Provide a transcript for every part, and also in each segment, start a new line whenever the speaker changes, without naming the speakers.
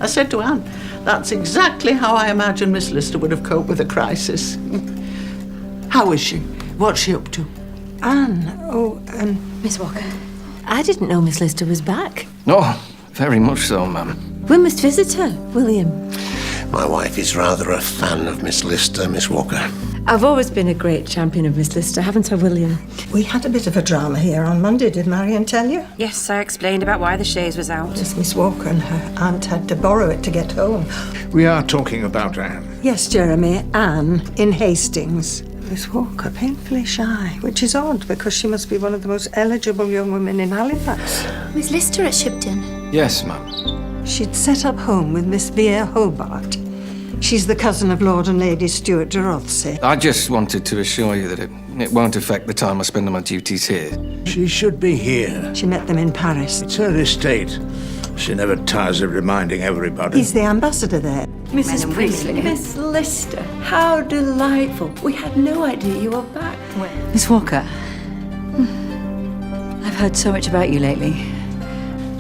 I said to Anne, that's exactly how I imagine Miss Lister would have coped with a crisis. How is she? What's she up to?
Anne,
Miss Walker, I didn't know Miss Lister was back.
Oh, very much so, ma'am.
We must visit her, William.
My wife is rather a fan of Miss Lister, Miss Walker.
I've always been a great champion of Miss Lister, haven't I, William?
we had a bit of a drama here on Monday, did Marion tell you?
Yes, I explained about why the chaise was out.
Yes, Miss Walker and her aunt had to borrow it to get home.
We are talking about Anne.
Yes, Jeremy, Anne in Hastings. Miss Walker, painfully shy, which is odd because she must be one of the most eligible young women in Halifax.
Miss Lister at Shipton?
Yes, ma'am.
She'd set up home with Miss Vere Hobart. She's the cousin of Lord and Lady Stuart de Rothsay.
I just wanted to assure you that it won't affect the time I spend on my duties here.
She should be here.
She met them in Paris.
It's her estate. She never tires of reminding everybody.
He's the ambassador there.
Mrs. Priestley. Miss Lister, how delightful. We had no idea you were back.
Miss Walker, I've heard so much about you lately.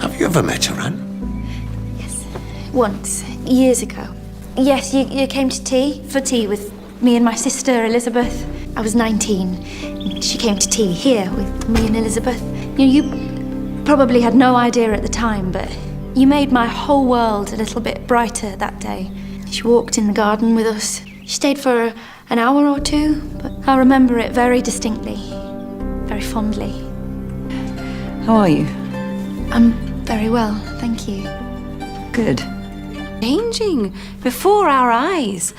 Have you ever met her, Anne?
Yes. Once, years ago. Yes, you came to tea, for tea with me and my sister Elizabeth. I was 19. And she came to tea here with me and Elizabeth. You probably had no idea at the time, but you made my whole world a little bit brighter that day. She walked in the garden with us. She stayed for an hour or two, but I remember it very distinctly, very fondly.
How are you?
I'm very well, thank you.
Good. Changing before our eyes.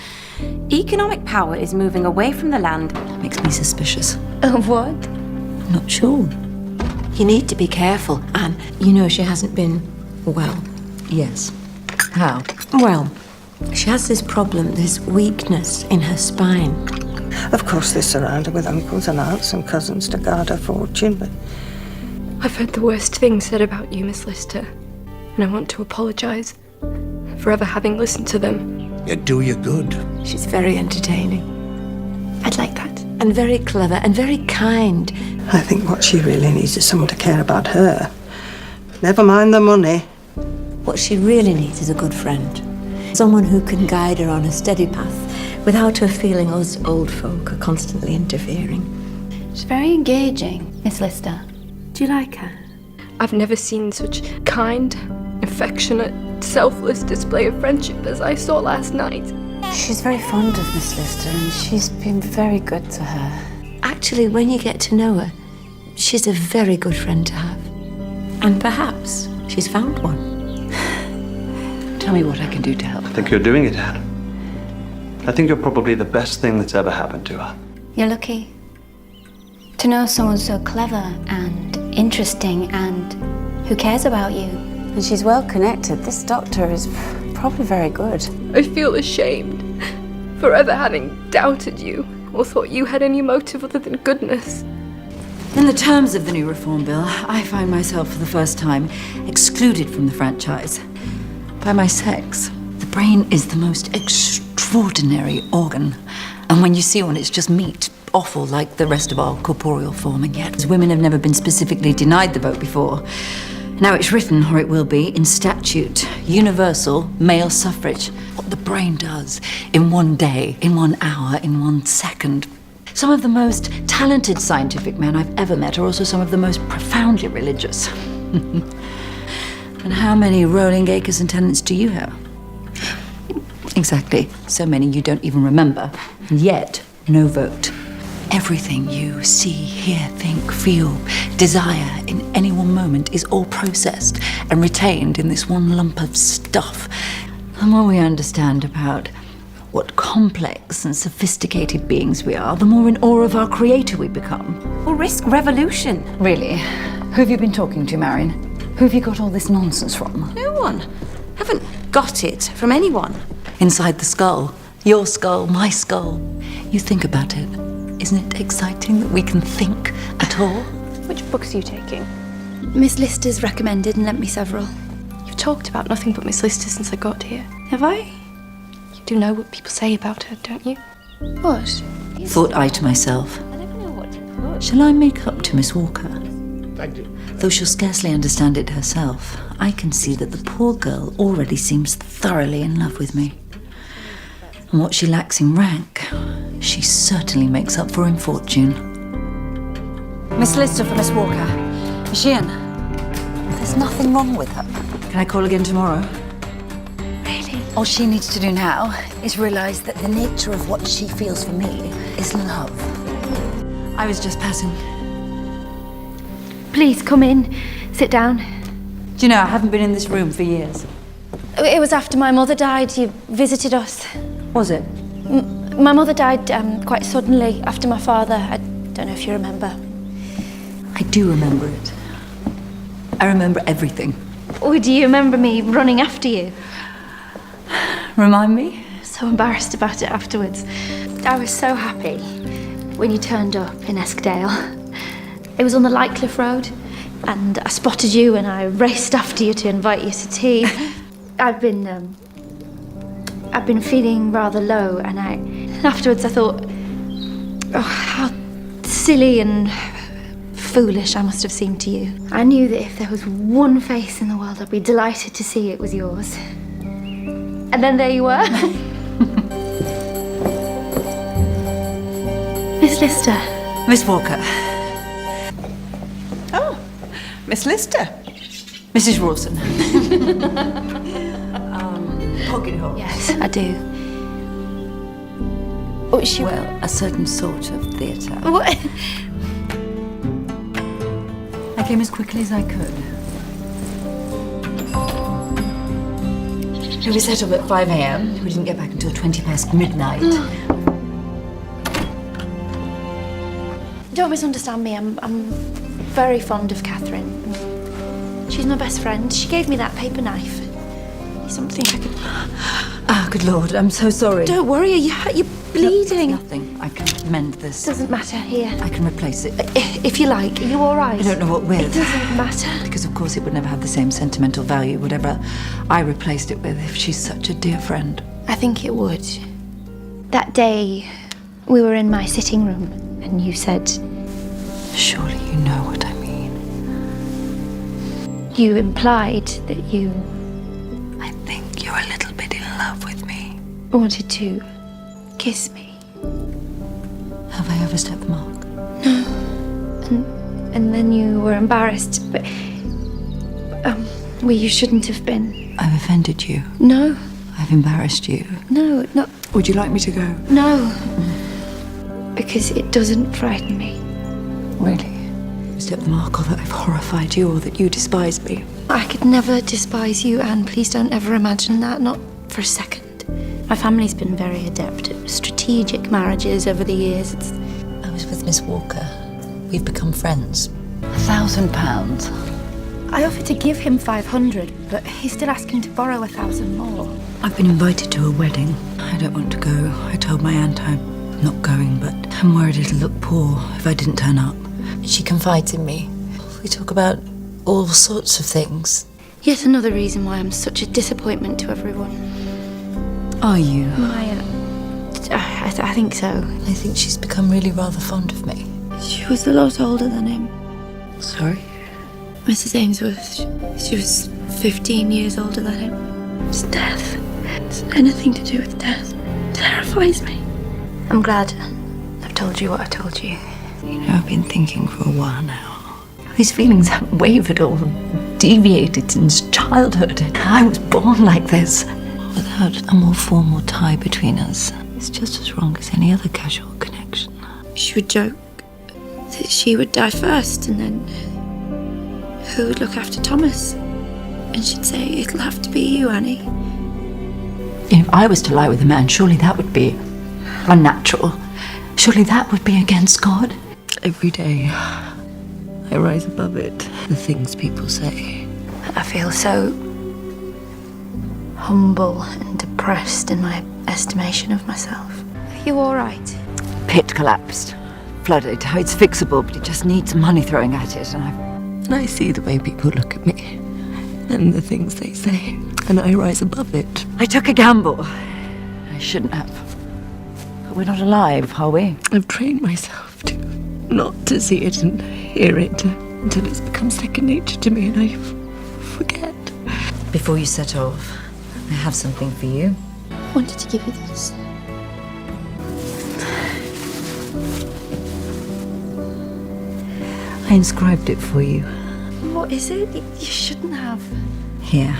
Economic power is moving away from the land. Makes me suspicious.
Of what?
Not sure.
You need to be careful, Anne. You know she hasn't been well.
Yes. How?
Well, she has this problem, this weakness in her spine.
Of course, they surround her with uncles and aunts and cousins to guard her fortune, but
I've heard the worst things said about you, Miss Lister, and I want to apologise for ever having listened to them.
You do you good.
She's very entertaining
I'd like that.
and very clever and very kind.
I think what she really needs is someone to care about her. Never mind the money.
What she really needs is a good friend. Someone who can guide her on a steady path without her feeling us old folk are constantly interfering.
She's very engaging, Miss Lister.
Do you like her?
I've never seen such kind, affectionate, selfless display of friendship as I saw last night.
She's very fond of Miss Lister and she's been very good to her.
Actually, when you get to know her, she's a very good friend to have. And perhaps she's found one.
Tell me what I can do to help.
I think you're doing it, Anne. I think you're probably the best thing that's ever happened to her.
You're lucky to know someone so clever and interesting and who cares about you.
And she's well connected. This doctor is probably very good.
I feel ashamed for ever having doubted you or thought you had any motive other than goodness.
In the terms of the new reform bill, I find myself for the first time excluded from the franchise by my sex. The brain is the most extraordinary organ, and when you see one, it's just meat, awful like the rest of our corporeal form, and yet women have never been specifically denied the vote before. Now it's written, or it will be, in statute, universal male suffrage. What the brain does in one day, in 1 hour, in 1 second. Some of the most talented scientific men I've ever met are also some of the most profoundly religious. And how many rolling acres and tenants do you have? Exactly. So many you don't even remember. And yet, no vote. Everything you see, hear, think, feel, desire in any one moment is all processed and retained in this one lump of stuff. The more we understand about what complex and sophisticated beings we are, the more in awe of our creator we become. We'll risk revolution. Really? Who have you been talking to, Marion? Who have you got all this nonsense from?
No one. Haven't got it from anyone.
Inside the skull. Your skull, my skull. You think about it. Isn't it exciting that we can think at all?
Which books are you taking?
Miss Lister's recommended and lent me several.
You've talked about nothing but Miss Lister since I got here.
Have I?
You do know what people say about her, don't you?
What?
Thought I to myself,
I never know what to put.
shall I make up to Miss Walker?
Thank you.
Though she'll scarcely understand it herself, I can see that the poor girl already seems thoroughly in love with me. And what she lacks in rank, she certainly makes up for in fortune. Miss Lister for Miss Walker. Is she in? There's nothing wrong with her. Can I call again tomorrow?
Really?
All she needs to do now is realize that the nature of what she feels for me is love. I was just passing.
Please come in. Sit down.
Do you know, I haven't been in this room for years.
It was after my mother died. You visited us.
Was it?
My mother died quite suddenly after my father. I don't know if you remember.
I do remember it. I remember everything.
Oh, do you remember me running after you?
Remind me?
So embarrassed about it afterwards. I was so happy when you turned up in Eskdale. It was on the Lightcliffe Road, and I spotted you and I raced after you to invite you to tea. I've been feeling rather low, and afterwards I thought, oh, how silly and foolish I must have seemed to you. I knew that if there was one face in the world I'd be delighted to see it was yours. And then there you were. Miss Lister.
Miss Walker.
Oh, Miss Lister.
Mrs. Rawson. Hoggenhorse.
Yes, I do. Oh, she...
Well, a certain sort of theatre.
What?
I came as quickly as I could. We set up at 5 a.m. We didn't get back until 20 past midnight.
Don't misunderstand me. I'm very fond of Catherine. She's my best friend. She gave me that paper knife. Something I could...
Ah, good Lord, I'm so sorry.
Don't worry, you're bleeding.
Nothing. I can mend this.
Doesn't matter, here.
I can replace it.
If you like. Are you all right?
I don't know what with.
It doesn't matter.
Because of course it would never have the same sentimental value, whatever I replaced it with, if she's such a dear friend.
I think it would. That day, we were in my sitting room, and you said...
Surely you know what I mean.
You implied that you...
I think you're a little bit in love with me.
wanted to kiss me.
Have I overstepped the mark?
No. And then you were embarrassed, but... well, you shouldn't have been.
I've offended you.
No.
I've embarrassed you.
No, not...
Would you like me to go?
No. Because it doesn't frighten me.
Really? Step the mark, or that I've horrified you, or that you despise me.
I could never despise you, Anne. Please don't ever imagine that, not for a second. My family's been very adept at strategic marriages over the years.
I was with Miss Walker. We've become friends. £1,000.
I offered to give him 500, but he's still asking to borrow 1,000 more.
I've been invited to a wedding. I don't want to go. I told my aunt I'm not going, but I'm worried it'll look poor if I didn't turn up. She confides in me. We talk about all sorts of things.
Yet another reason why I'm such a disappointment to everyone.
Are you?
I think so.
I think she's become really rather fond of me.
She was a lot older than him.
Sorry?
Mrs. Ainsworth, she was 15 years older than him. It's death. It's anything to do with death. It terrifies me. I'm glad I've told you what I told you.
You know, I've been thinking for a while now. His feelings haven't wavered or deviated since childhood. I was born like this. Without a more formal tie between us, it's just as wrong as any other casual connection.
She would joke that she would die first, and then who would look after Thomas? And she'd say, it'll have to be you, Annie.
If I was to lie with a man, surely that would be unnatural. Surely that would be against God. Every day, I rise above it. The things people say.
I feel so humble and depressed in my estimation of myself. Are you all right?
Pit collapsed. Flooded. It's fixable, but it just needs money throwing at it. And I see the way people look at me. And the things they say. And I rise above it. I took a gamble. I shouldn't have. But we're not alive, are we? I've trained myself to not to see it and hear it. until it's become second nature to me and I forget. Before you set off, I have something for you.
I wanted to give you this.
I inscribed it for you.
What is it? You shouldn't have.
Here.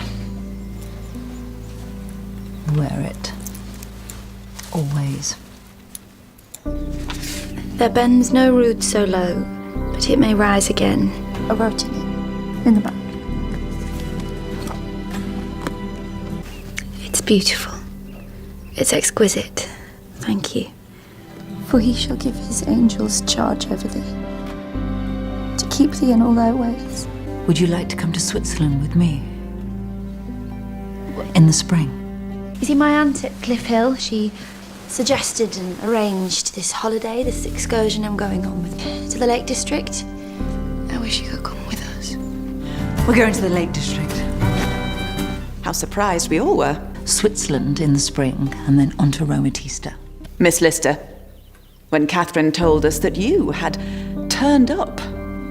Wear it. Always.
There bends no root so low, but it may rise again. I wrote it in the back. It's beautiful. It's exquisite. Thank you. For he shall give his angels charge over thee, to keep thee in all thy ways.
Would you like to come to Switzerland with me? In the spring?
You see, my aunt at Cliff Hill, she suggested and arranged this holiday, this excursion I'm going on with, to the Lake District. I wish you could come with us.
We're going to the Lake District.
How surprised we all were.
Switzerland in the spring, and then on to Rome at Easter.
Miss Lister, when Catherine told us that you had turned up.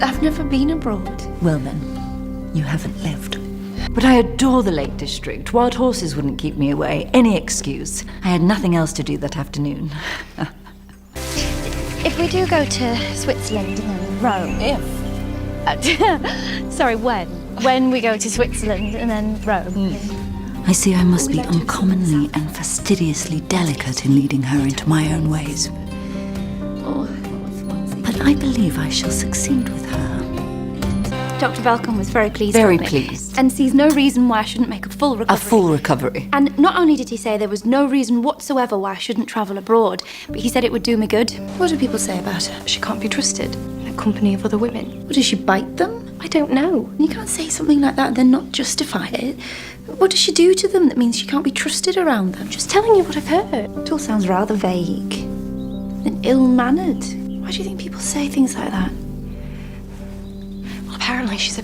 I've never been abroad.
Well then, you haven't lived. But I adore the Lake District. Wild horses wouldn't keep me away. Any excuse. I had nothing else to do that afternoon.
If we do go to Switzerland and then Rome... If? Sorry, when? When we go to Switzerland and then Rome.
I see I must be uncommonly and fastidiously delicate in leading her into my own ways. But I believe I shall succeed with her.
Dr. Velcom was very pleased
Very
with me,
pleased.
and sees no reason why I shouldn't make a full recovery.
A full recovery.
And not only did he say there was no reason whatsoever why I shouldn't travel abroad, but he said it would do me good. What do people say about her?
She can't be trusted in the company of other women.
What, does she bite them?
I don't know.
You can't say something like that and then not justify it. What does she do to them that means she can't be trusted around them?
Just telling you what I've heard.
It all sounds rather vague and ill-mannered. Why do you think people say things like that?
Well, apparently she's a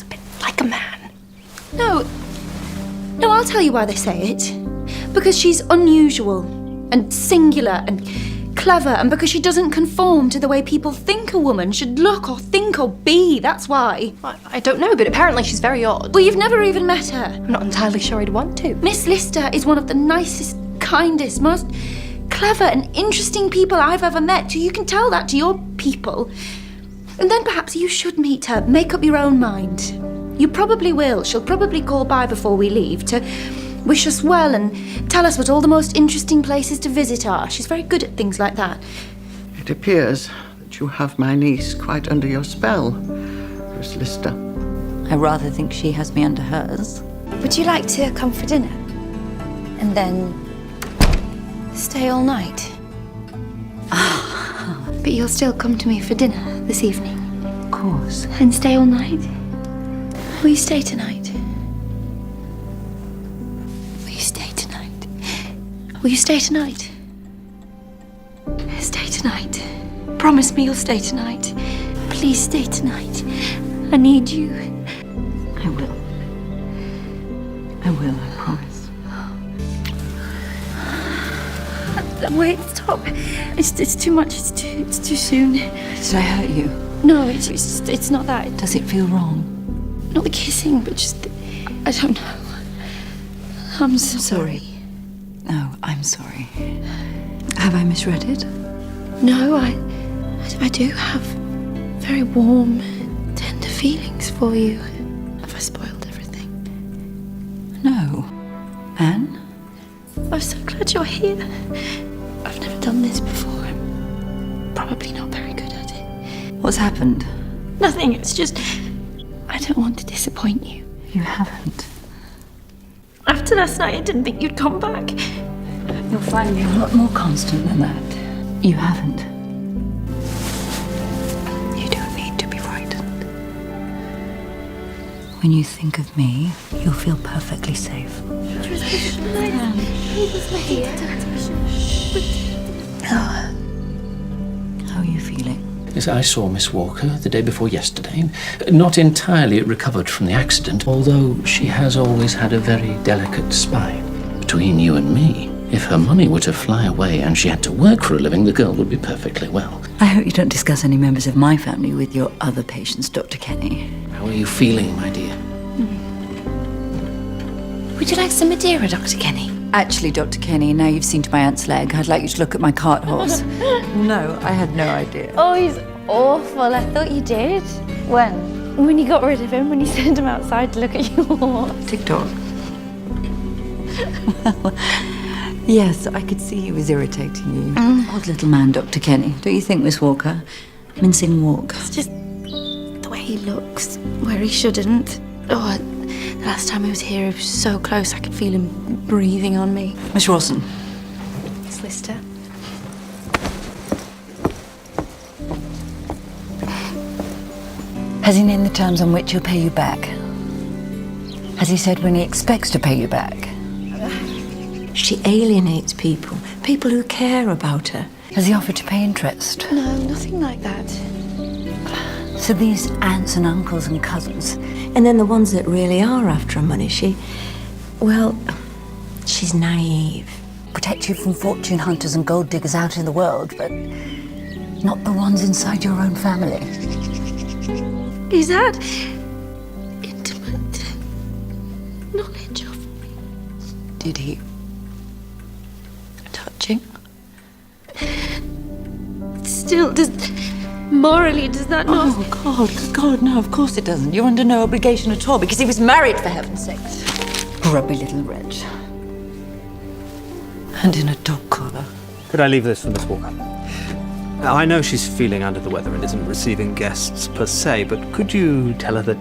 bit like a man.
No, I'll tell you why they say it. Because she's unusual and singular and clever, and because she doesn't conform to the way people think a woman should look or think or be, that's why.
I don't know, but apparently she's very odd.
Well, you've never even met her.
I'm not entirely sure I'd want to.
Miss Lister is one of the nicest, kindest, most clever and interesting people I've ever met. You can tell that to your people. And then perhaps you should meet her, make up your own mind. You probably will. She'll probably call by before we leave to wish us well and tell us what all the most interesting places to visit are. She's very good at things like that.
It appears that you have my niece quite under your spell, Miss Lister.
I rather think she has me under hers.
Would you like to come for dinner? And then stay all night? But you'll still come to me for dinner this evening?
Of course.
And stay all night? Will you stay tonight? Will you stay tonight? Will you stay tonight? Stay tonight. Promise me you'll stay tonight. Please stay tonight. I need you.
I will. I will, I promise.
Wait, stop. It's too much. It's too soon.
Did I hurt you?
No, it's not that.
Does it feel wrong?
Not the kissing, but just I don't know. I'm sorry.
No, I'm sorry. Have I misread it?
No, I do have very warm, tender feelings for you. Have I spoiled everything?
No. Anne?
I'm so glad you're here. I've never done this before. I'm probably not very good at it.
What's happened?
Nothing, it's just I don't want to disappoint you.
You haven't.
After last night, I didn't think you'd come back.
You'll find me a lot more constant than that. You haven't. You don't need to be frightened. When you think of me, you'll feel perfectly safe. How are you feeling?
Yes, I saw Miss Walker the day before yesterday. Not entirely recovered from the accident, although she has always had a very delicate spine. Between you and me, if her money were to fly away and she had to work for a living, the girl would be perfectly well.
I hope you don't discuss any members of my family with your other patients, Dr. Kenny.
How are you feeling, my dear?
Would you like some Madeira, Dr. Kenny?
Actually, Dr. Kenny, now you've seen to my aunt's leg, I'd like you to look at my cart horse. No, I had no idea.
Oh, he's awful. I thought you did. When? When you got rid of him, when you sent him outside to look at your horse.
TikTok. Well, yes, I could see he was irritating you. Odd little man, Dr. Kenny. Don't you think, Miss Walker? Mincing walk.
It's just the way he looks, where he shouldn't. Oh, the last time he was here, he was so close, I could feel him breathing on me.
Miss Rawson.
Miss Lister.
Has he named the terms on which he'll pay you back? Has he said when he expects to pay you back?
She alienates people, people who care about her.
Has he offered to pay interest?
No, nothing like that.
So these aunts and uncles and cousins,
And then the ones that really are after her money, she's naive.
protect you from fortune hunters and gold diggers out in the world, but not the ones inside your own family.
He's had intimate knowledge of me.
Did he? Touching?
Still, morally, does that not...
Oh, God, no, of course it doesn't. You're under no obligation at all, because he was married, for heaven's sakes. Grubby little wretch. And in a dog collar.
Could I leave this for Miss Walker? I know she's feeling under the weather and isn't receiving guests per se, but could you tell her that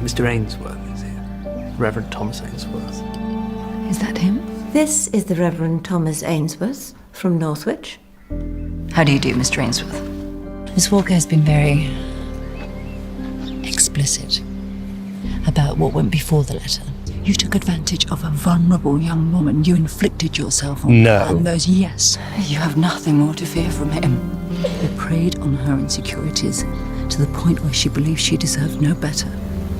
Mr. Ainsworth is here? Reverend Thomas Ainsworth.
Is that him?
This is the Reverend Thomas Ainsworth from Northwich.
How do you do, Mr. Ainsworth? Miss Walker has been very explicit about what went before the letter. You took advantage of a vulnerable young woman. You inflicted yourself on her. And those, yes. You have nothing more to fear from him. You preyed on her insecurities to the point where she believed she deserved no better.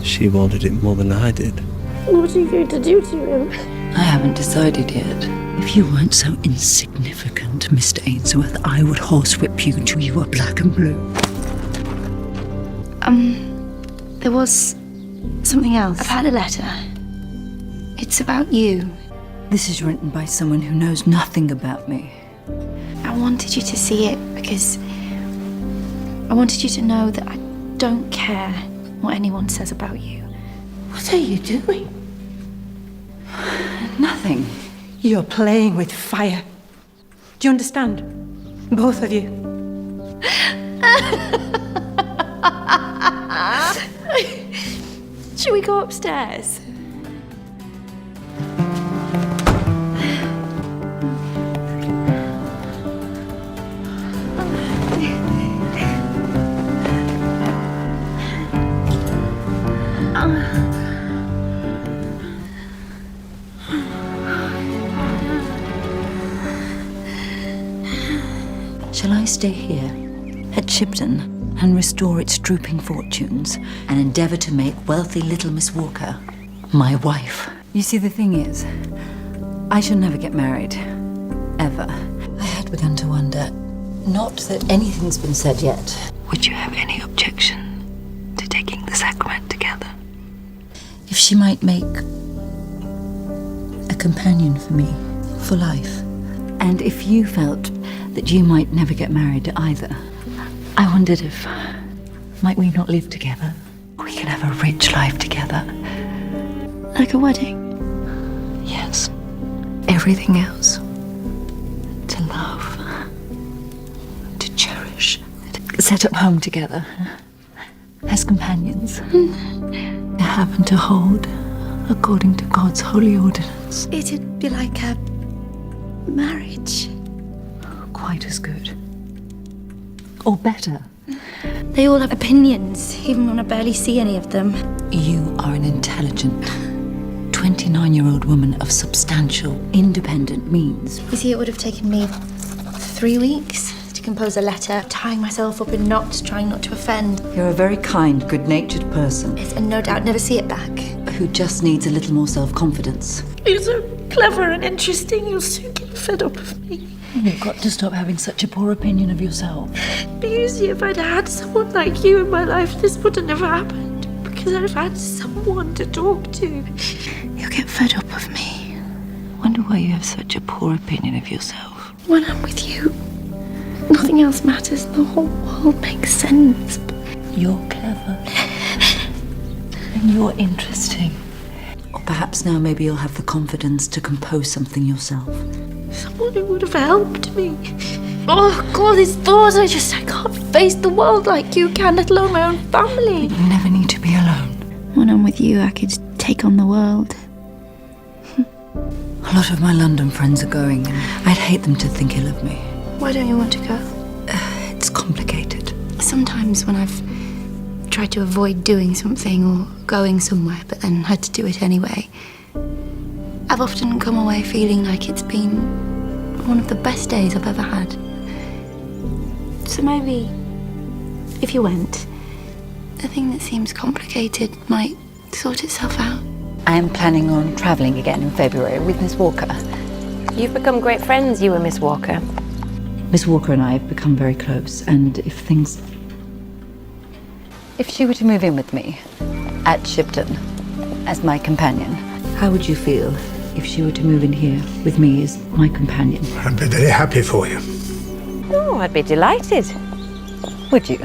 She wanted it more than I did.
What are you going to do to him?
I haven't decided yet. If you weren't so insignificant, Mr. Ainsworth, I would horsewhip you until you were black and blue.
There was something else. I've had a letter. It's about you.
This is written by someone who knows nothing about me.
I wanted you to see it because I wanted you to know that I don't care what anyone says about you.
What are you doing?
Nothing.
You're playing with fire. Do you understand? Both of you.
Should we go upstairs?
Shall I stay here at Shipton and restore its drooping fortunes and endeavour to make wealthy little Miss Walker my wife? You see, the thing is, I shall never get married. Ever. I had begun to wonder, not that anything's been said yet. Would you have any objection to taking the sacrament together? If she might make a companion for me for life. And if you felt that you might never get married either, I wondered if, might we not live together? We can have a rich life together.
Like a wedding?
Yes. Everything else. To love. To cherish. To set up home together. As companions. To have and to hold. According to God's holy ordinance.
It'd be like a marriage.
Quite as good. Or better.
They all have opinions, even when I barely see any of them.
You are an intelligent, 29-year-old woman of substantial, independent means.
You see, it would have taken me 3 weeks to compose a letter, tying myself up in knots, trying not to offend.
You're a very kind, good-natured person.
Yes, and no doubt never see it back.
Who just needs a little more self-confidence.
You're so clever and interesting, you'll soon get fed up of me.
You've got to stop having such a poor opinion of yourself.
Because if I'd had someone like you in my life, this would have never happened. Because I'd have had someone to talk to.
You'll get fed up of me. Wonder why you have such a poor opinion of yourself.
When I'm with you, nothing else matters. The whole world makes sense.
You're clever. And you're interesting. Or perhaps now maybe you'll have the confidence to compose something yourself.
Someone who would have helped me. Oh, God, these thoughts, I can't face the world like you can, let alone my own family.
You never need to be alone.
When I'm with you, I could take on the world.
A lot of my London friends are going, and I'd hate them to think ill of me.
Why don't you want to go?
It's complicated.
Sometimes when I've tried to avoid doing something or going somewhere, but then had to do it anyway, I've often come away feeling like it's been one of the best days I've ever had. So maybe, if you went, the thing that seems complicated might sort itself out.
I am planning on travelling again in February with Miss Walker.
You've become great friends, you and Miss Walker.
Miss Walker and I have become very close, and if she were to move in with me at Shipton as my companion, how would you feel if she were to move in here with me as my companion?
I'd be very happy for you.
Oh, I'd be delighted.
Would you?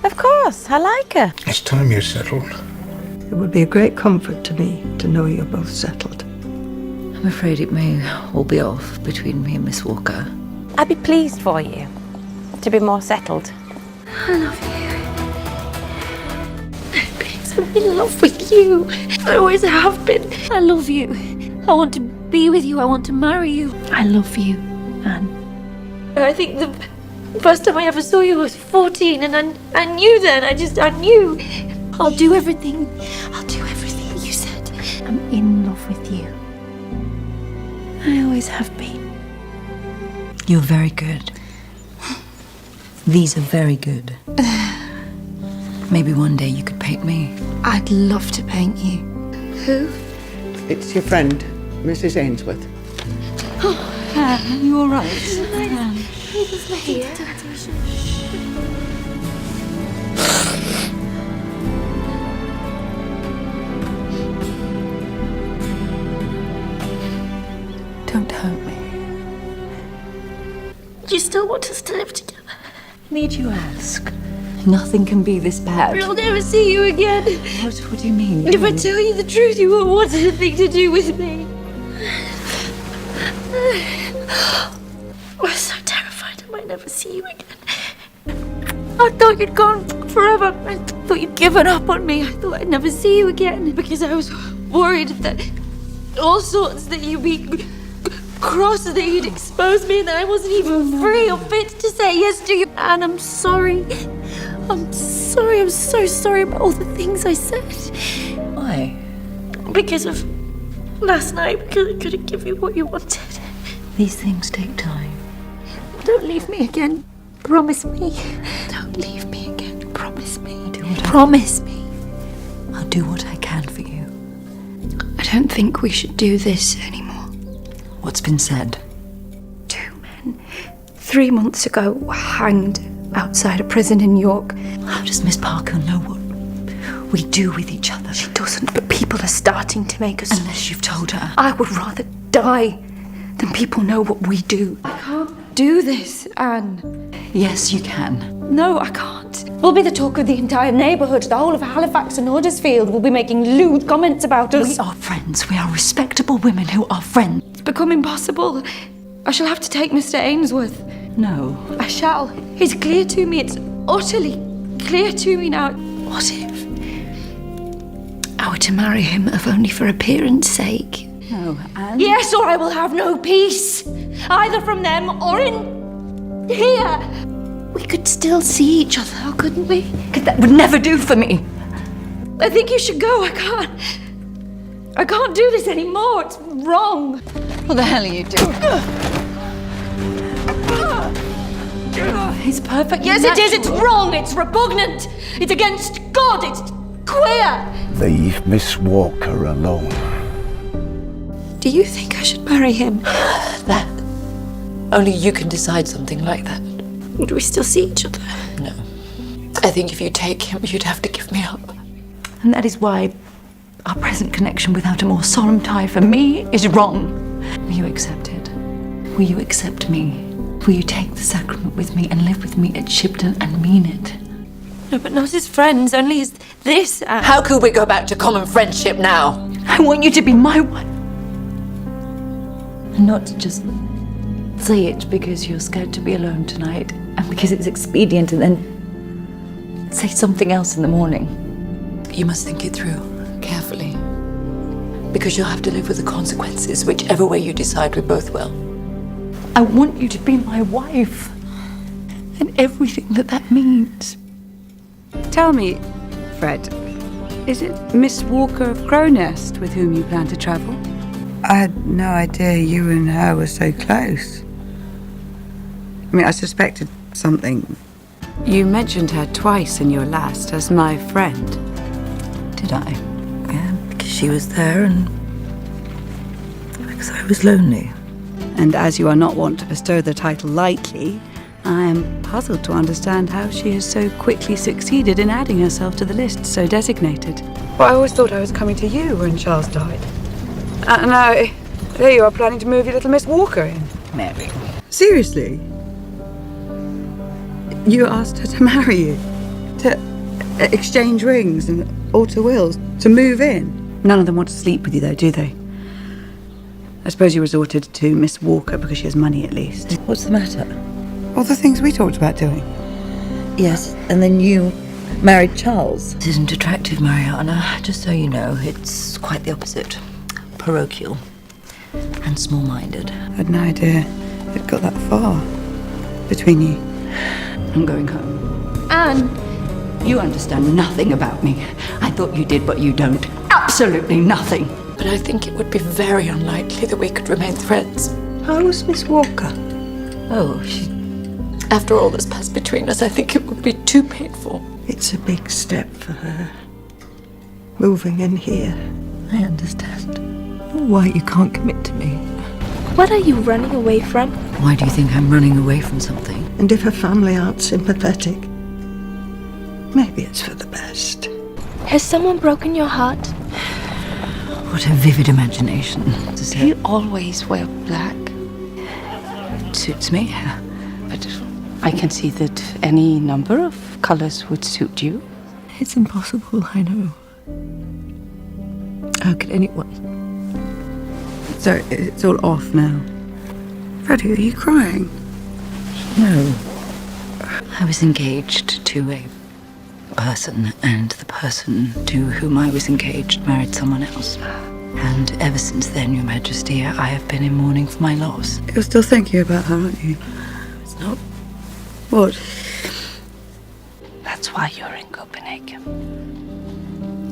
Of course, I like her.
It's time you settled.
It would be a great comfort to me to know you're both settled.
I'm afraid it may all be off between me and Miss Walker.
I'd be pleased for you to be more settled.
I love you. Because I'm in love with you. I always have been. I love you. I want to be with you. I want to marry you. I love you, Anne. I think the first time I ever saw you was 14, and I knew then. I knew. I'll do everything. I'll do everything you said. I'm in love with you. I always have been.
You're very good. These are very good. Maybe one day you could paint me.
I'd love to paint you. Who?
It's your friend, Mrs. Ainsworth.
Anne, you all right? Don't hurt me.
You still want us to live together?
Need you ask? Nothing can be this bad.
I'll never see you again.
What do you mean?
If I tell you the truth, you won't want anything to do with me. I'm so terrified I might never see you again. I thought you'd gone forever. I thought you'd given up on me. I thought I'd never see you again because I was worried that all sorts that you'd be cross, that you'd expose me, and that I wasn't even free or fit to say yes to you. And I'm sorry. I'm sorry. I'm so sorry about all the things I said.
Why?
Because of last night, because I couldn't give you what you wanted.
These things take time.
Don't leave me again. Promise me. Don't leave me again. Promise me. Promise me.
I'll do what I can for you.
I don't think we should do this anymore.
What's been said?
2 men, 3 months ago, were hanged outside a prison in York.
How does Miss Parker know what we do with each other?
She doesn't, but people are starting to make us...
Unless you've told her.
I would rather die than people know what we do. I can't do this, Anne.
Yes, you can.
No, I can't. We'll be the talk of the entire neighbourhood. The whole of Halifax and Huddersfield will be making lewd comments about us.
We are friends. We are respectable women who are friends.
It's become impossible. I shall have to take Mr. Ainsworth.
No.
I shall. It's clear to me. It's utterly clear to me now.
What if?
I were to marry him, if only for appearance sake.
No, Anne.
Yes, or I will have no peace. Either from them or in here.
We could still see each other, couldn't we?
That would never do for me.
I think you should go. I can't do this anymore. It's wrong.
What the hell are you doing? It's perfect.
Yes, it is. It's wrong. It's repugnant. It's against God. It's queer.
Leave Miss Walker alone.
Do you think I should marry him?
That
Only you can decide something like that.
Do we still see each other?
No. I think if you take him, you'd have to give me up.
And that is why our present connection without a more solemn tie for me is wrong. Will you accept it? Will you accept me? Will you take the sacrament with me and live with me at Shipton and mean it?
No, but not as friends, only as this.
How could we go back to common friendship now?
I want you to be my wife. And not to just say it because you're scared to be alone tonight and because it's expedient and then say something else in the morning.
You must think it through, carefully. Because you'll have to live with the consequences, whichever way you decide we both will.
I want you to be my wife and everything that means.
Tell me, Fred, is it Miss Walker of Crownest with whom you plan to travel? I had no idea you and her were so close. I mean, I suspected something. You mentioned her twice in your last as my friend.
Did I? Yeah, because she was there and because I was lonely.
And as you are not wont to bestow the title lightly, I am puzzled to understand how she has so quickly succeeded in adding herself to the list so designated. Well, I always thought I was coming to you when Charles died. And now, there you are planning to move your little Miss Walker in.
Mary.
Seriously? You asked her to marry you? To exchange rings and alter wills? To move in? None of them want to sleep with you though, do they? I suppose you resorted to Miss Walker because she has money at least.
What's the matter?
All the things we talked about doing.
Yes, and then you married Charles. It isn't attractive, Mariana. Just so you know, it's quite the opposite. Parochial and small-minded.
I had no idea it got that far between you.
I'm going home.
Anne!
You understand nothing about me. I thought you did, but you don't. Absolutely nothing.
But I think it would be very unlikely that we could remain friends.
How was Miss Walker?
Oh,
After all that's passed between us, I think it would be too painful.
It's a big step for her. Moving in here.
I understand why you can't commit to me.
What are you running away from?
Why do you think I'm running away from something?
And if her family aren't sympathetic, maybe it's for the best.
Has someone broken your heart?
What a vivid imagination.
Do you always wear black?
It suits me.
But I can see that any number of colors would suit you.
It's impossible, I know. How could anyone?
So it's all off now. Freddie, are you crying?
No. I was engaged to a person, and the person to whom I was engaged married someone else. And ever since then, Your Majesty, I have been in mourning for my loss.
You're still thinking about her, aren't you?
It's not.
What?
That's why you're in Copenhagen.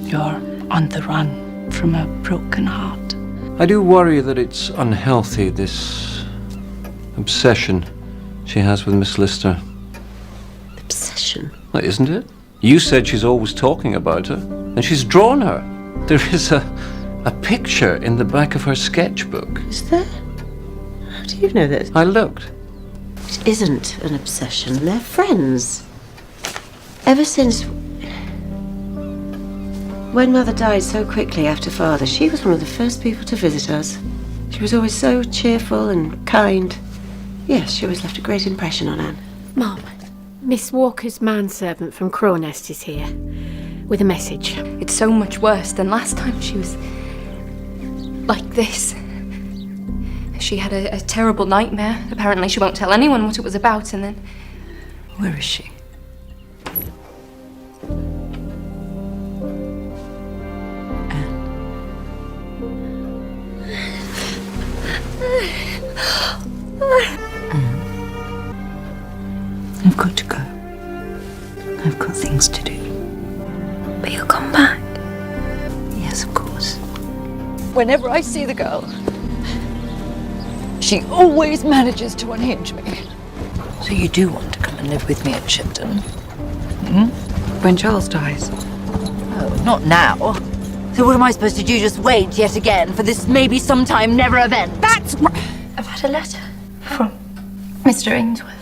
You're on the run from a broken heart.
I do worry that it's unhealthy, this obsession she has with Miss Lister.
Obsession?
Well, isn't it? You said she's always talking about her, and she's drawn her. There is a picture in the back of her sketchbook.
Is there? How do you know that?
I looked.
It isn't an obsession. They're friends. Ever since... When Mother died so quickly after Father, she was one of the first people to visit us. She was always so cheerful and kind. Yes, she always left a great impression on Anne.
Mom, Miss Walker's manservant from Crownest is here with a message.
It's so much worse than last time she was like this. She had a terrible nightmare. Apparently she won't tell anyone what it was about, and then...
Where is she? I've got to go. I've got things to do.
But you'll come back.
Yes, of course.
Whenever I see the girl, she always manages to unhinge me.
So you do want to come and live with me at Shipton?
When Charles dies.
Oh, not now. So what am I supposed to do? Just wait yet again for this maybe sometime never event?
That's right. I've had a letter from Mr. Ainsworth.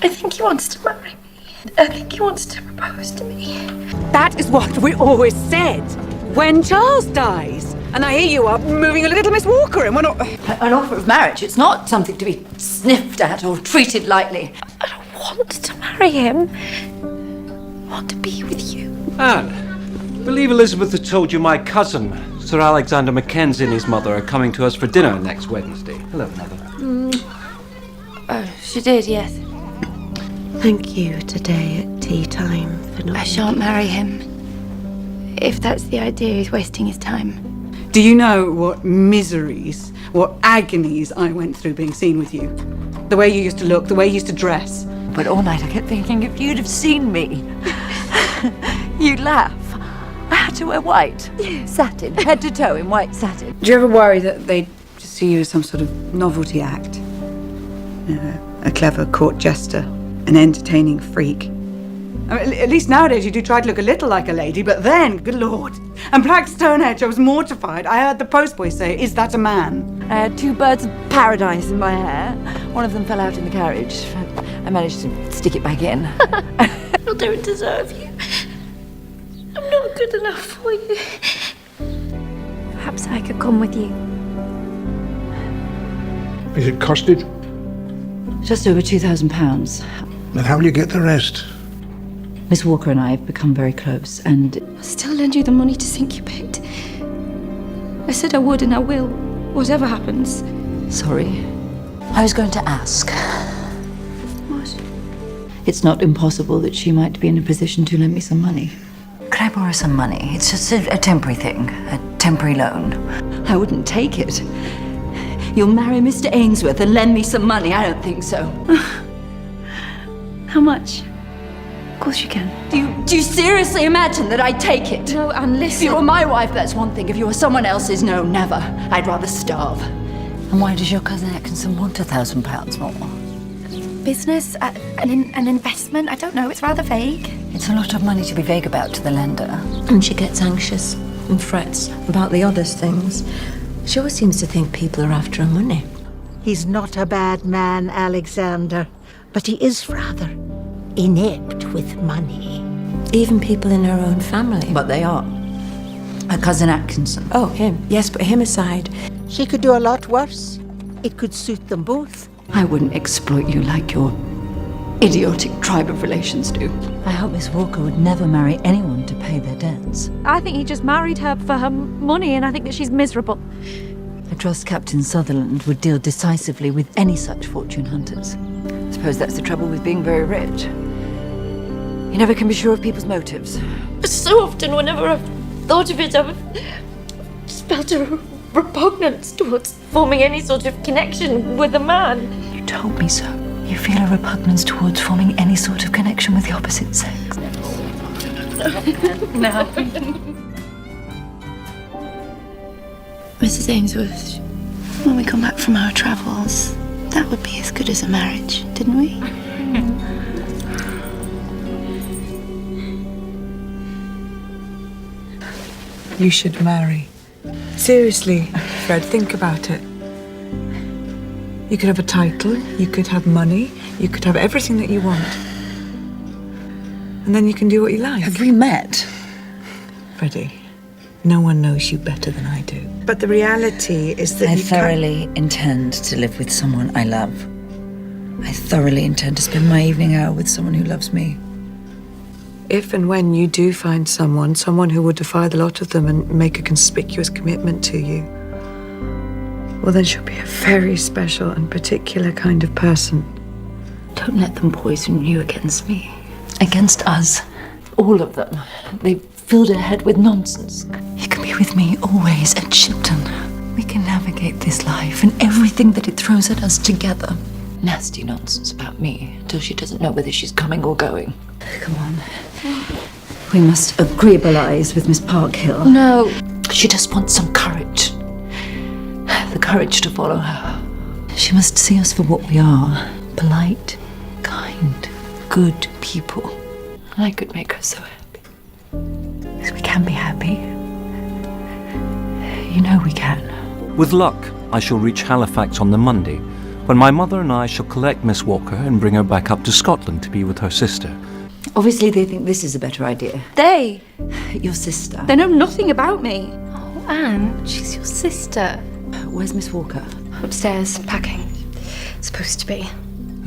I think he wants to marry me. I think he wants to propose to me.
That is what we always said when Charles dies. And I hear you are moving a little Miss Walker, and we're not.
An offer of marriage, it's not something to be sniffed at or treated lightly.
I don't want to marry him. I want to be with you.
Anne, believe Elizabeth had told you my cousin, Sir Alexander Mackenzie, and his mother are coming to us for dinner next Wednesday. Hello, Mother.
Oh, she did, yes.
Thank you today at tea time for not.
I shan't marry him. If that's the idea, he's wasting his time.
Do you know what miseries, what agonies I went through being seen with you? The way you used to look, the way you used to dress.
But all night I kept thinking, if you'd have seen me, you'd laugh. I had to wear white. Satin, head to toe in white satin.
Do you ever worry that they just see you as some sort of novelty act? A clever court jester, an entertaining freak. I mean, at least nowadays you do try to look a little like a lady, but then, good Lord. And Black Stonehenge, I was mortified. I heard the postboy say, "Is that a man?"
I had 2 birds of paradise in my hair. One of them fell out in the carriage. I managed to stick it back in.
I don't deserve you. I'm not good enough for you. Perhaps I could come with you.
Is it costed?
Just over £2,000.
And how will you get the rest?
Miss Walker and I have become very close, and
I'll still lend you the money to sink your pit. I said I would and I will, whatever happens.
sorry. I was going to ask.
What?
It's not impossible that she might be in a position to lend me some money. Could I borrow some money? It's just a temporary thing, a temporary loan. I wouldn't take it. You'll marry Mr. Ainsworth and lend me some money? I don't think so.
How much? Of course you can.
Do you seriously imagine that I'd take it?
No, Anne, listen.
If you were my wife, that's one thing. If you were someone else's, no, never. I'd rather starve. And why does your cousin Atkinson want £1,000 more?
Business? An investment? I don't know, it's rather vague.
It's a lot of money to be vague about to the lender.
And she gets anxious and frets about the oddest things. She always seems to think people are after her money.
He's not a bad man, Alexander, but he is rather inept with money.
Even people in her own family.
But they are. Her cousin Atkinson.
Oh, him. Yes, but him aside.
She could do a lot worse. It could suit them both.
I wouldn't exploit you like your idiotic tribe of relations do. I hope Miss Walker would never marry anyone to pay their debts.
I think he just married her for her money, and I think that she's miserable.
I trust Captain Sutherland would deal decisively with any such fortune hunters. I suppose that's the trouble with being very rich. You never can be sure of people's motives.
So often, whenever I've thought of it, I've felt a repugnance towards forming any sort of connection with a man.
You told me so. You feel a repugnance towards forming any sort of connection with the opposite sex.
No.
Mrs. Ainsworth, when we come back from our travels, that would be as good as a marriage, didn't we?
You should marry. Seriously, Fred, think about it. You could have a title, you could have money, you could have everything that you want. And then you can do what you like.
Have we met?
Freddie, no one knows you better than I do. But the reality is that
I
you
thoroughly intend to live with someone I love. I thoroughly intend to spend my evening hour with someone who loves me.
If and when you do find someone who would defy the lot of them and make a conspicuous commitment to you, well, then she'll be a very special and particular kind of person.
Don't let them poison you against me. Against us. All of them. They've filled her head with nonsense. You can be with me always at Shipton. We can navigate this life and everything that it throws at us together. Nasty nonsense about me until she doesn't know whether she's coming or going. Come on. We must agreeabilize with Miss Parkhill.
No.
She just wants some courage. The courage to follow her. She must see us for what we are. Polite, kind, good people. And I could make her so happy. Because we can be happy. You know we can.
With luck, I shall reach Halifax on the Monday, But my mother and I shall collect Miss Walker and bring her back up to Scotland to be with her sister.
Obviously, they think this is a better idea.
They?
Your sister.
They know nothing about me.
Oh, Anne, she's your sister.
Where's Miss Walker?
Upstairs, packing. Supposed to be.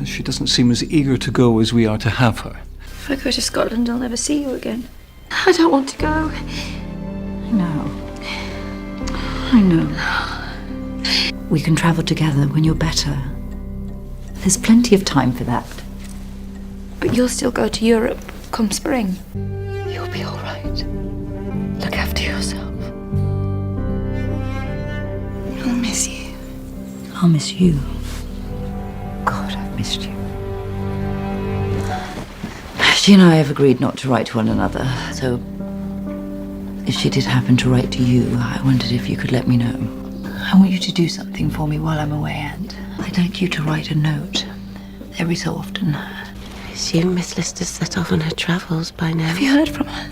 She doesn't seem as eager to go as we are to have her.
If I go to Scotland, I'll never see you again. I don't want to go.
I know. We can travel together when you're better. There's plenty of time for that.
But you'll still go to Europe come spring.
You'll be all right. Look after yourself.
I'll miss you.
I'll miss you. God, I've missed you. She and I have agreed not to write to one another, so if she did happen to write to you, I wondered if you could let me know. I want you to do something for me while I'm away, and I'd like you to write a note every so often.
I assume Miss Lister's set off on her travels by now.
Have you heard from her?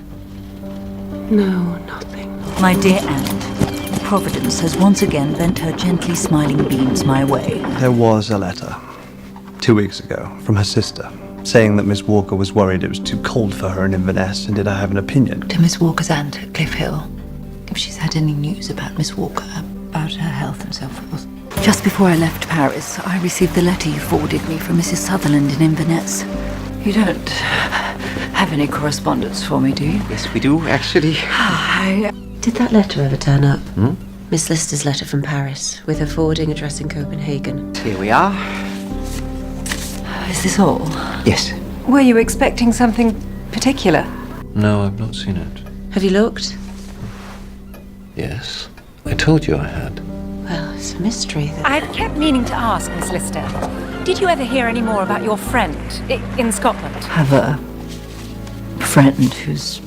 No, nothing.
My dear aunt, Providence has once again bent her gently smiling beams my way.
There was a letter 2 weeks ago from her sister saying that Miss Walker was worried it was too cold for her in Inverness, and did I have an opinion?
To Miss Walker's aunt at Cliff Hill, if she's had any news about Miss Walker, about her health and so forth. Just before I left Paris, I received the letter you forwarded me from Mrs. Sutherland in Inverness. You don't have any correspondence for me, do you?
Yes, we do, actually.
Did that letter ever turn up? Miss Lister's letter from Paris, with her forwarding address in Copenhagen.
Here we are.
Is this all?
Yes.
Were you expecting something particular?
No, I've not seen it.
Have you looked?
Yes. I told you I had.
Well, it's a mystery.
I've kept meaning to ask, Miss Lister. Did you ever hear any more about your friend in Scotland?
Have a friend who's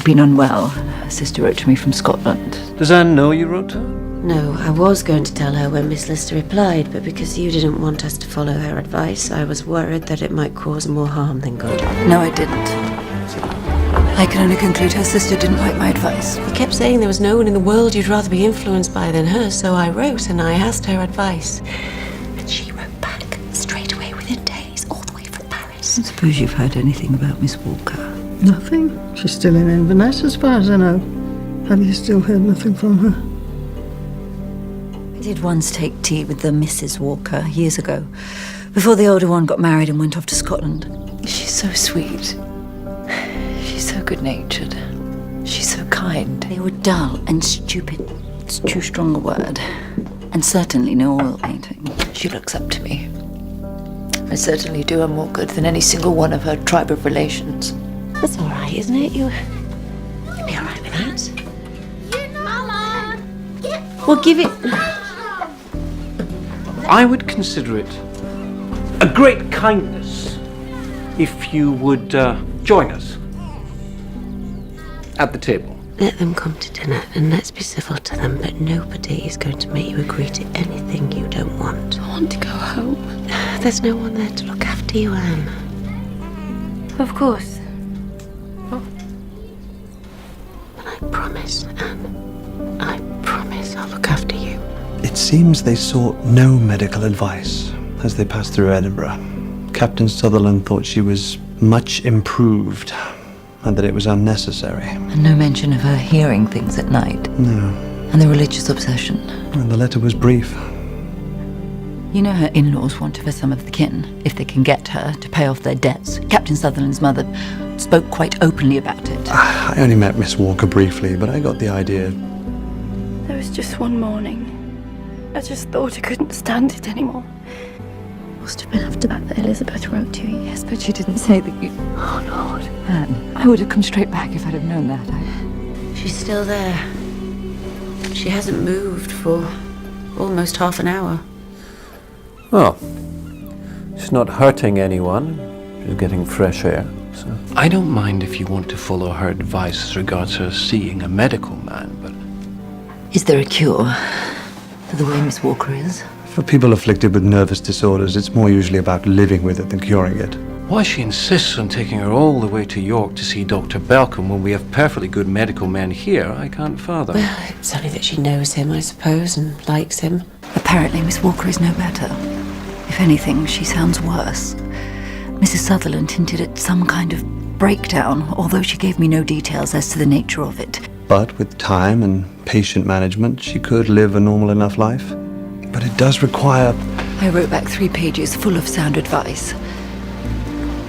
been unwell. Her sister wrote to me from Scotland.
Does Anne know you wrote her?
No, I was going to tell her when Miss Lister replied, but because you didn't want us to follow her advice, I was worried that it might cause more harm than good.
No, I didn't. I can only conclude her sister didn't like my advice.
You kept saying there was no one in the world you'd rather be influenced by than her, so I wrote and I asked her advice. And she wrote back straight away within days, all the way from Paris.
I suppose you've heard anything about Miss Walker?
Nothing. She's still in Inverness, as far as I know. Have you still heard nothing from her?
I did once take tea with the Mrs. Walker years ago, before the older one got married and went off to Scotland. She's so sweet. She's so good-natured. She's so kind. They were dull and stupid. It's too strong a word. And certainly no oil painting. She looks up to me. I certainly do her more good than any single one of her tribe of relations.
That's all right, isn't it? You'll be all right with that.
Mama!
Well, give it...
I would consider it a great kindness if you would join us at the table.
Let them come to dinner and let's be civil to them, but nobody is going to make you agree to anything you don't want.
I want to go home.
There's no one there to look after you, Anne.
Of course.
But I promise, Anne. I promise I'll look after you.
It seems they sought no medical advice as they passed through Edinburgh. Captain Sutherland thought she was much improved and that it was unnecessary.
And no mention of her hearing things at night.
No.
And the religious obsession.
And the letter was brief.
You know her in-laws want her for some of the kin, if they can get her to pay off their debts. Captain Sutherland's mother spoke quite openly about it.
I only met Miss Walker briefly, but I got the idea.
There was just one morning. I just thought I couldn't stand it anymore. Must have been after that Elizabeth wrote to you.
Yes, but she didn't say that you... Oh, Lord. Anne, I would have come straight back if I'd have known that.
She's still there. She hasn't moved for almost half an hour.
Well, she's not hurting anyone. She's getting fresh air. So.
I don't mind if you want to follow her advice as regards her seeing a medical man, but...
Is there a cure for the way Miss Walker is?
For people afflicted with nervous disorders, it's more usually about living with it than curing it.
Why she insists on taking her all the way to York to see Dr. Balcom when we have perfectly good medical men here, I can't fathom.
Well, it's only that she knows him, I suppose, and likes him.
Apparently Miss Walker is no better. If anything, she sounds worse. Mrs. Sutherland hinted at some kind of breakdown, although she gave me no details as to the nature of it.
But with time and patient management, she could live a normal enough life. But it does require...
I wrote back 3 pages full of sound advice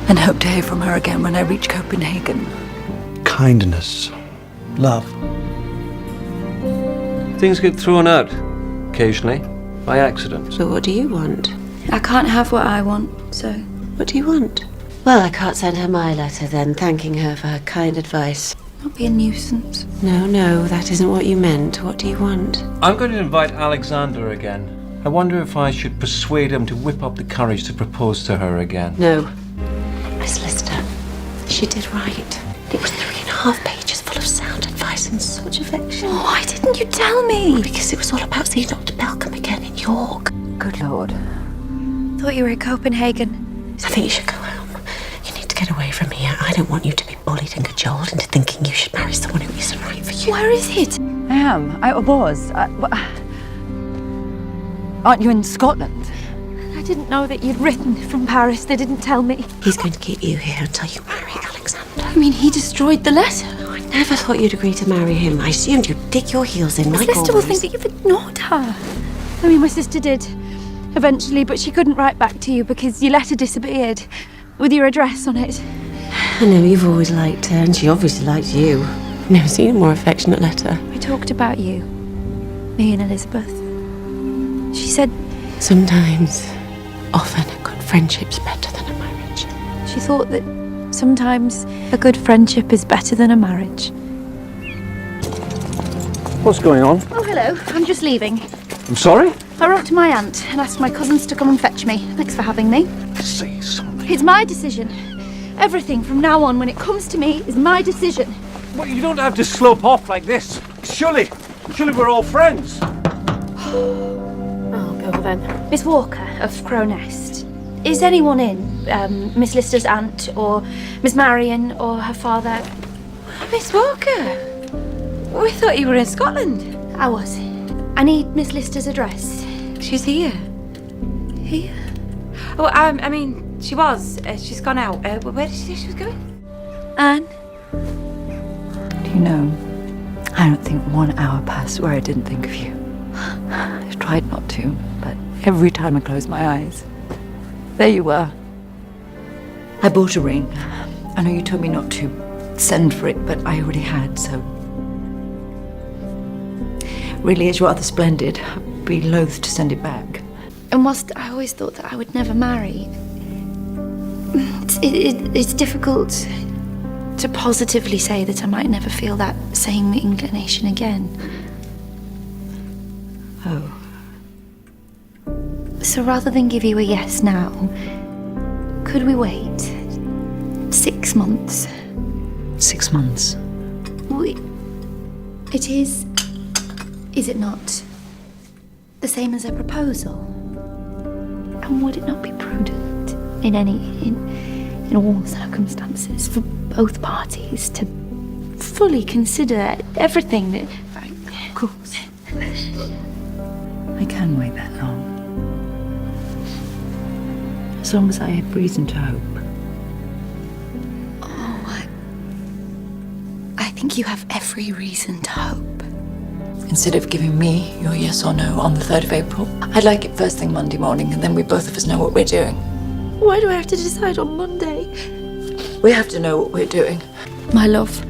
and hope to hear from her again when I reach Copenhagen.
kindness, love.
Things get thrown out, occasionally, by accident.
So what do you want?
I can't have what I want, so...
What do you want? Well, I can't send her my letter then, thanking her for her kind advice.
Not be a nuisance.
No, that isn't what you meant. What do you want?
I'm going to invite Alexander again. I wonder if I should persuade him to whip up the courage to propose to her again.
No. Miss Lister, she did right. It was 3.5 pages full of sound advice and such affection.
Oh, why didn't you tell me?
Because it was all about seeing Dr. Belcom again in York.
Good Lord.
Thought you were in Copenhagen.
I think you should go home. You need to get away from here. I don't want you to be bullied and cajoled into thinking you should marry someone who isn't right for you.
Where is it?
I am. I was. Aren't you in Scotland?
I didn't know that you'd written from Paris. They didn't tell me.
He's going to keep you here until you marry Alexander.
I mean, he destroyed the letter.
I never thought you'd agree to marry him. I assumed you'd dig your heels in
My
like
sister will
always.
think that you've ignored her. I mean, my sister did, eventually, but she couldn't write back to you because your letter disappeared with your address on it.
I know you've always liked her, and she obviously liked you. Never seen a more affectionate letter.
We talked about you, me and Elizabeth. She said...
Sometimes, often, a good friendship's better than a marriage.
She thought that sometimes a good friendship is better than a marriage.
What's going on?
Oh, hello. I'm just leaving.
I'm sorry?
I wrote to my aunt and asked my cousins to come and fetch me. Thanks for having me.
Say something.
It's my decision. Everything from now on, when it comes to me, is my decision.
Well, you don't have to slope off like this. Surely we're all friends.
I'll go then. Miss Walker of Cronest. Is anyone in? Miss Lister's aunt, or Miss Marion, or her father?
Miss Walker? We thought you were in Scotland.
I was. I need Miss Lister's address.
She's here.
Here?
Oh, I mean, she was. She's gone out. Where did she say she was going?
Anne?
Do you know, I don't think 1 hour passed where I didn't think of you. I've tried not to, but every time I close my eyes, there you were. I bought a ring. I know you told me not to send for it, but I already had, so... Really is rather splendid. I'd be loath to send it back.
And whilst I always thought that I would never marry, it's difficult to positively say that I might never feel that same inclination again.
Oh.
So rather than give you a yes now, could we wait 6 months?
6 months?
It is it not, the same as a proposal? And would it not be prudent in all circumstances for both parties to fully consider everything that...
Of course. I can wait that long. As long as I have reason to hope.
Oh, I think you have every reason to hope.
Instead of giving me your yes or no on the 3rd of April, I'd like it first thing Monday morning, and then we both of us know what we're doing.
Why do I have to decide on Monday?
We have to know what we're doing.
My love,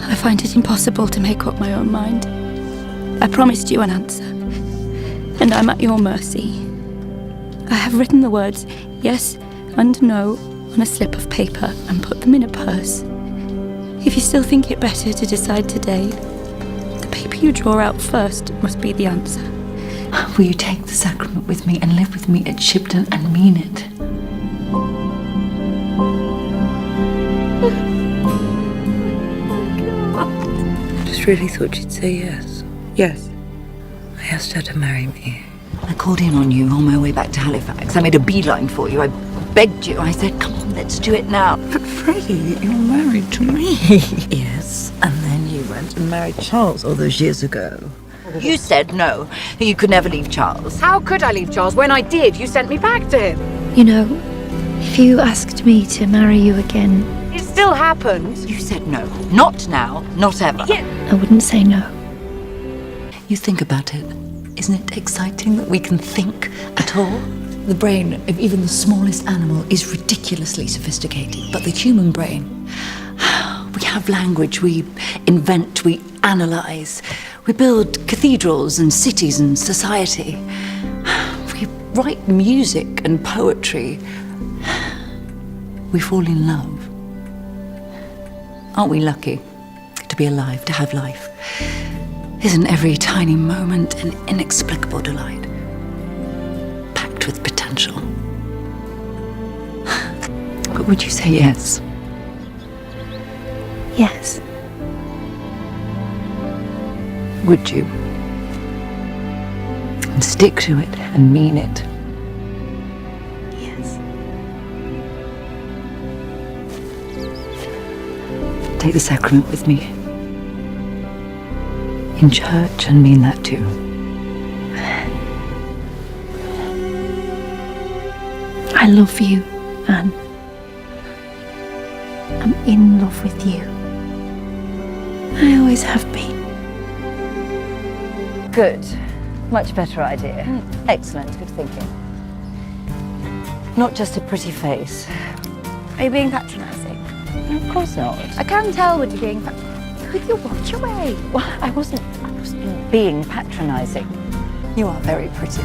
I find it impossible to make up my own mind. I promised you an answer, and I'm at your mercy. I have written the words yes and no on a slip of paper and put them in a purse. If you still think it better to decide today, the paper you draw out first must be the answer.
Will you take the sacrament with me and live with me at Shipton and mean it?
I just really thought she'd say yes. Yes. I asked her to marry me.
I called in on you on my way back to Halifax. I made a beeline for you. I begged you. I said, come on, let's do it now.
But Freddie, you're married to me.
Yes, and then you went and married Charles all those years ago.
You said no. You could never leave Charles.
How could I leave Charles? When I did, you sent me back to him.
You know, if you asked me to marry you again,
It still happened.
You said no. Not now, not ever.
I wouldn't say no.
You think about it. Isn't it exciting that we can think at all? The brain of even the smallest animal is ridiculously sophisticated, but the human brain, we have language, we invent, we analyze, we build cathedrals and cities and society. We write music and poetry. We fall in love. Aren't we lucky to be alive, to have life? Isn't every tiny moment an inexplicable delight, packed with potential? But would you say yes?
Yes.
Would you? And stick to it and mean it?
Yes.
Take the sacrament with me. In church and mean that too.
I love you, Anne. I'm in love with you. I always have been.
Good. Much better idea. Excellent. Good thinking. Not just a pretty face.
Are you being patronising?
Of course not.
I can tell when you're being
Could you watch your way? Well, I wasn't being patronising. You are very pretty.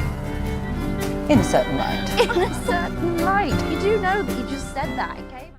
In a certain light.
in a certain light. You do know that you just said that, okay?